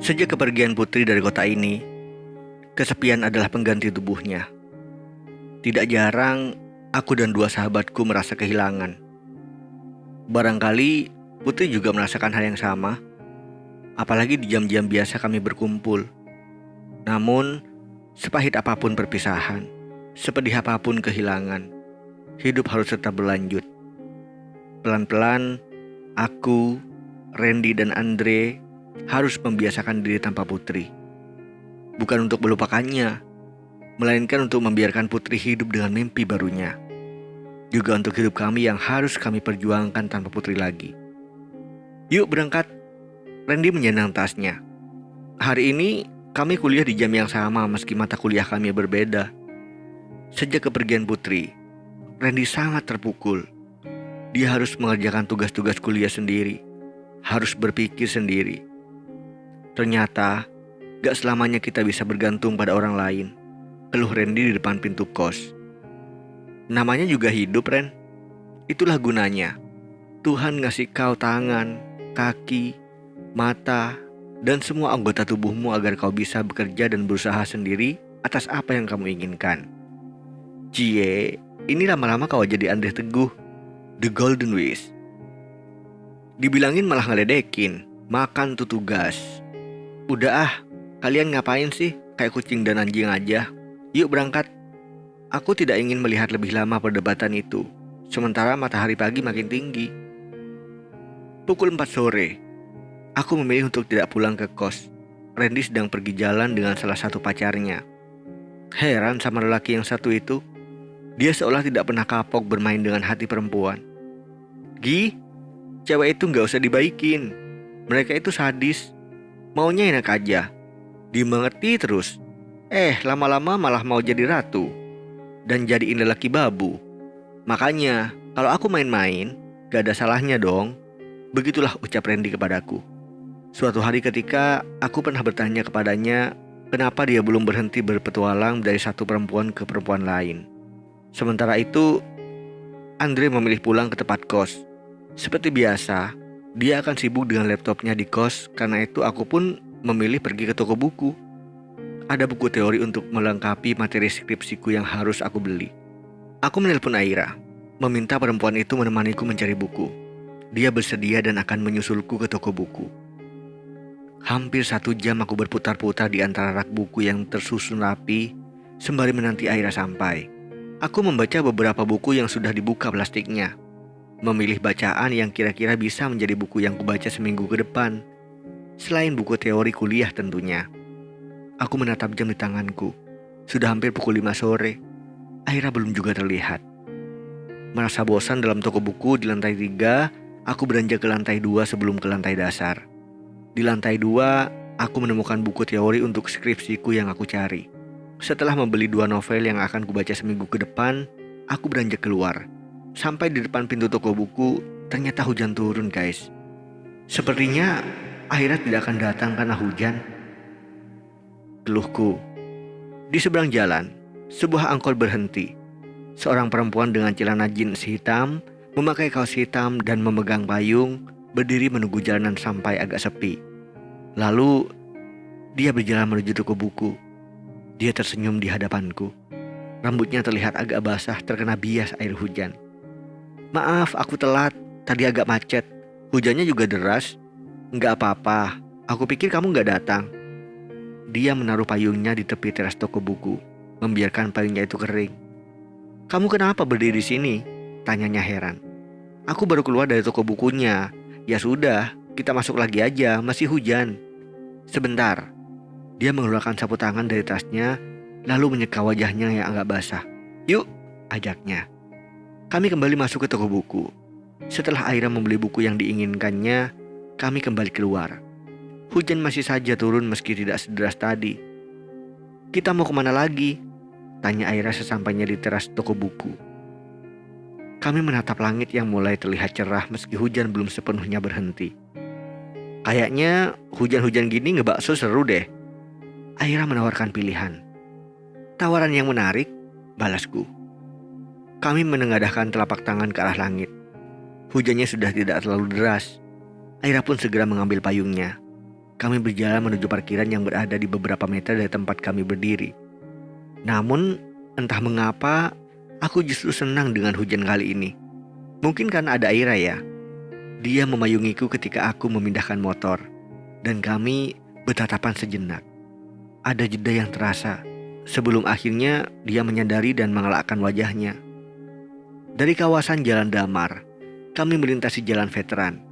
Sejak kepergian Putri dari kota ini, kesepian adalah pengganti tubuhnya. Tidak jarang, aku dan dua sahabatku merasa kehilangan. Barangkali Putri juga merasakan hal yang sama, apalagi di jam-jam biasa kami berkumpul. Namun, sepahit apapun perpisahan, sepedih apapun kehilangan, hidup harus tetap berlanjut. Pelan-pelan, aku, Randy dan Andre harus membiasakan diri tanpa Putri. Bukan untuk melupakannya, melainkan untuk membiarkan Putri hidup dengan mimpi barunya. Juga untuk hidup kami yang harus kami perjuangkan tanpa Putri lagi. Yuk berangkat. Randy menyandang tasnya. Hari ini kami kuliah di jam yang sama meski mata kuliah kami berbeda. Sejak kepergian Putri, Randy sangat terpukul. Dia harus mengerjakan tugas-tugas kuliah sendiri, harus berpikir sendiri. Ternyata, gak selamanya kita bisa bergantung pada orang lain, keluh Randy di depan pintu kos. Namanya juga hidup, Ren. Itulah gunanya. Tuhan ngasih kau tangan, kaki, mata, dan semua anggota tubuhmu agar kau bisa bekerja dan berusaha sendiri atas apa yang kamu inginkan. Cie, ini lama-lama kau jadi Andre Teguh, The Golden Wish. Dibilangin malah ngeledekin, makan tuh tugas. Udah kalian ngapain sih? Kayak kucing dan anjing aja. Yuk berangkat. Aku tidak ingin melihat lebih lama perdebatan itu, sementara matahari pagi makin tinggi. Pukul 4 sore, aku memilih untuk tidak pulang ke kos. Randy sedang pergi jalan dengan salah satu pacarnya. Heran sama lelaki yang satu itu. Dia seolah tidak pernah kapok bermain dengan hati perempuan. Gi, cewek itu gak usah dibaikin. Mereka itu sadis. Maunya enak aja. Dimengerti terus. Lama-lama malah mau jadi ratu. Dan jadiin lelaki babu. Makanya, kalau aku main-main, gak ada salahnya dong. Begitulah ucap Randy kepadaku. Suatu hari ketika aku pernah bertanya kepadanya, kenapa dia belum berhenti berpetualang dari satu perempuan ke perempuan lain. Sementara itu, Andre memilih pulang ke tempat kos. Seperti biasa, dia akan sibuk dengan laptopnya di kos. Karena itu aku pun memilih pergi ke toko buku. Ada buku teori untuk melengkapi materi skripsiku yang harus aku beli. Aku menelpon Aira, meminta perempuan itu menemaniku mencari buku. Dia bersedia dan akan menyusulku ke toko buku. Hampir 1 jam aku berputar-putar di antara rak buku yang tersusun rapi, sembari menanti Aira sampai. Aku membaca beberapa buku yang sudah dibuka plastiknya. Memilih bacaan yang kira-kira bisa menjadi buku yang kubaca seminggu ke depan. Selain buku teori kuliah tentunya. Aku menatap jam di tanganku. Sudah hampir pukul 5 sore. Aira belum juga terlihat. Merasa bosan dalam toko buku di lantai 3, aku beranjak ke lantai 2 sebelum ke lantai dasar. Di lantai 2, aku menemukan buku teori untuk skripsiku yang aku cari. Setelah membeli 2 novel yang akan kubaca seminggu ke depan, aku beranjak keluar. Sampai di depan pintu toko buku, ternyata hujan turun, guys. Sepertinya Aira tidak akan datang karena hujan. Keluhku. Di seberang jalan, sebuah angkot berhenti. Seorang perempuan dengan celana jeans hitam, memakai kaos hitam dan memegang payung, berdiri menunggu jalanan sampai agak sepi. Lalu, dia berjalan menuju toko buku. Dia tersenyum di hadapanku. Rambutnya terlihat agak basah terkena bias air hujan. Maaf, aku telat. Tadi agak macet. Hujannya juga deras. Nggak apa-apa. Aku pikir kamu nggak datang. Dia menaruh payungnya di tepi teras toko buku, membiarkan payungnya itu kering. Kamu kenapa berdiri di sini? Tanyanya heran. Aku baru keluar dari toko bukunya. Ya sudah, kita masuk lagi aja, masih hujan. Sebentar. Dia mengeluarkan sapu tangan dari tasnya, lalu menyeka wajahnya yang agak basah. Yuk, ajaknya. Kami kembali masuk ke toko buku. Setelah Aira membeli buku yang diinginkannya, kami kembali keluar. Hujan masih saja turun meski tidak sederas tadi. Kita mau kemana lagi? Tanya Aira sesampainya di teras toko buku. Kami menatap langit yang mulai terlihat cerah meski hujan belum sepenuhnya berhenti. Kayaknya hujan-hujan gini ngebakso seru deh. Aira menawarkan pilihan. Tawaran yang menarik, balasku. Kami menengadahkan telapak tangan ke arah langit. Hujannya sudah tidak terlalu deras. Aira pun segera mengambil payungnya. Kami berjalan menuju parkiran yang berada di beberapa meter dari tempat kami berdiri. Namun, entah mengapa, aku justru senang dengan hujan kali ini. Mungkin karena ada Aira ya. Dia memayungiku ketika aku memindahkan motor. Dan kami bertatapan sejenak. Ada jeda yang terasa. Sebelum akhirnya dia menyadari dan mengelakkan wajahnya. Dari kawasan Jalan Damar, kami melintasi Jalan Veteran.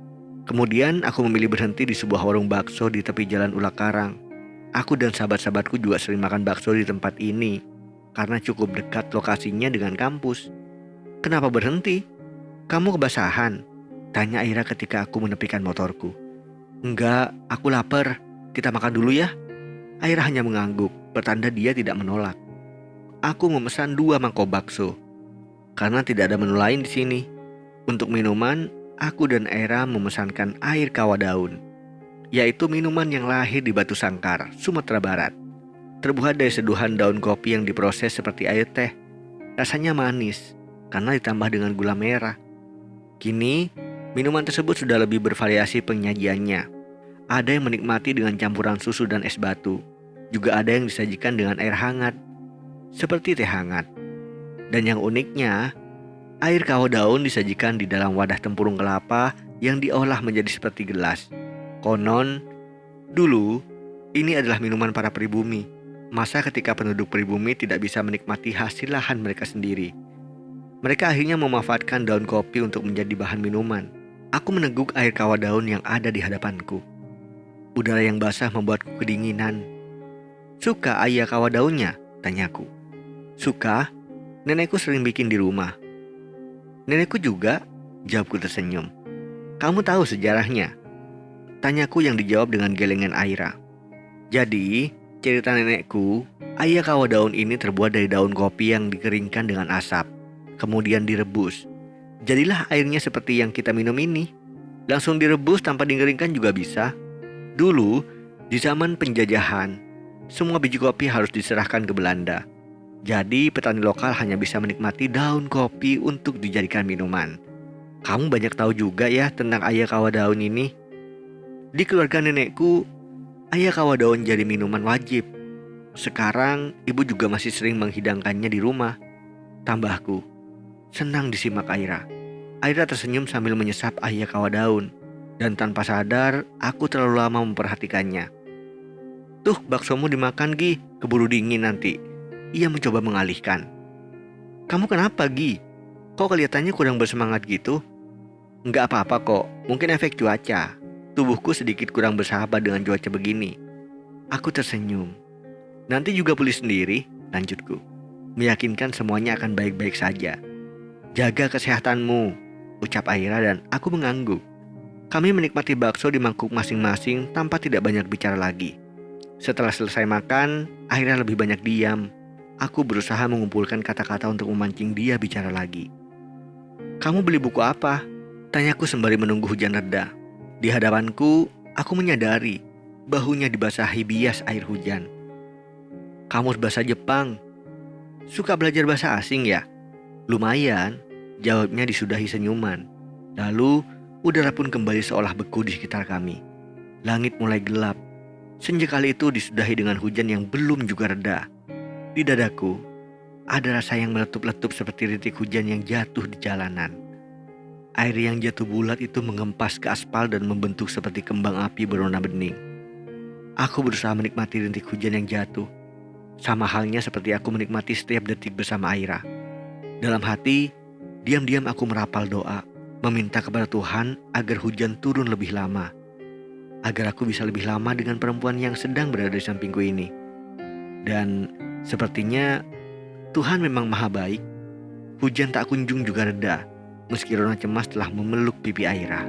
Kemudian aku memilih berhenti di sebuah warung bakso di tepi Jalan Ula Karang. Aku dan sahabat-sahabatku juga sering makan bakso di tempat ini karena cukup dekat lokasinya dengan kampus. Kenapa berhenti? Kamu kebasahan? Tanya Aira ketika aku menepikan motorku. Enggak, aku lapar. Kita makan dulu ya. Aira hanya mengangguk, pertanda dia tidak menolak. Aku memesan 2 mangkok bakso karena tidak ada menu lain di sini. Untuk minuman, aku dan Aira memesankan air kawah daun, yaitu minuman yang lahir di Batu Sangkar, Sumatera Barat. Terbuat dari seduhan daun kopi yang diproses seperti air teh. Rasanya manis karena ditambah dengan gula merah. Kini, minuman tersebut sudah lebih bervariasi penyajiannya. Ada yang menikmati dengan campuran susu dan es batu. Juga ada yang disajikan dengan air hangat, seperti teh hangat. Dan yang uniknya, air kawah daun disajikan di dalam wadah tempurung kelapa yang diolah menjadi seperti gelas. Konon, dulu ini adalah minuman para pribumi. Masa ketika penduduk pribumi tidak bisa menikmati hasil lahan mereka sendiri. Mereka akhirnya memanfaatkan daun kopi untuk menjadi bahan minuman. Aku meneguk air kawah daun yang ada di hadapanku. Udara yang basah membuatku kedinginan. Suka ayah kawah daunnya? Tanyaku. Suka, nenekku sering bikin di rumah. Nenekku juga, jawabku tersenyum. Kamu tahu sejarahnya? Tanyaku yang dijawab dengan gelengan Aira. Jadi, cerita nenekku, ayah kawah daun ini terbuat dari daun kopi yang dikeringkan dengan asap, kemudian direbus. Jadilah airnya seperti yang kita minum ini. Langsung direbus tanpa dikeringkan juga bisa. Dulu, di zaman penjajahan, semua biji kopi harus diserahkan ke Belanda. Jadi petani lokal hanya bisa menikmati daun kopi untuk dijadikan minuman. Kamu banyak tahu juga ya tentang ayah kawah daun ini. Di keluarga nenekku, ayah kawah daun jadi minuman wajib. Sekarang ibu juga masih sering menghidangkannya di rumah. Tambahku, senang disimak Aira. Aira tersenyum sambil menyesap ayah kawah daun. Dan tanpa sadar, aku terlalu lama memperhatikannya. Tuh baksomu dimakan Gi, keburu dingin nanti. Ia mencoba mengalihkan. Kamu kenapa Gi? Kok kelihatannya kurang bersemangat gitu? Enggak apa-apa kok, mungkin efek cuaca. Tubuhku sedikit kurang bersahabat dengan cuaca begini. Aku tersenyum. Nanti juga pulih sendiri, lanjutku. Meyakinkan semuanya akan baik-baik saja. Jaga kesehatanmu, ucap Aira dan aku mengangguk. Kami menikmati bakso di mangkuk masing-masing tanpa tidak banyak bicara lagi. Setelah selesai makan, Aira lebih banyak diam. Aku berusaha mengumpulkan kata-kata untuk memancing dia bicara lagi. Kamu beli buku apa? Tanyaku sembari menunggu hujan reda. Di hadapanku, aku menyadari bahunya dibasahi bias air hujan. Kamus bahasa Jepang. Suka belajar bahasa asing ya? Lumayan, jawabnya disudahi senyuman. Lalu, udara pun kembali seolah beku di sekitar kami. Langit mulai gelap. Senja kali itu disudahi dengan hujan yang belum juga reda. Di dadaku, ada rasa yang meletup-letup seperti rintik hujan yang jatuh di jalanan. Air yang jatuh bulat itu mengempas ke aspal dan membentuk seperti kembang api berwarna bening. Aku berusaha menikmati rintik hujan yang jatuh. Sama halnya seperti aku menikmati setiap detik bersama Aira. Dalam hati, diam-diam aku merapal doa, meminta kepada Tuhan agar hujan turun lebih lama. Agar aku bisa lebih lama dengan perempuan yang sedang berada di sampingku ini. Dan sepertinya Tuhan memang maha baik. Hujan tak kunjung juga reda, meski rona cemas telah memeluk pipi Aira.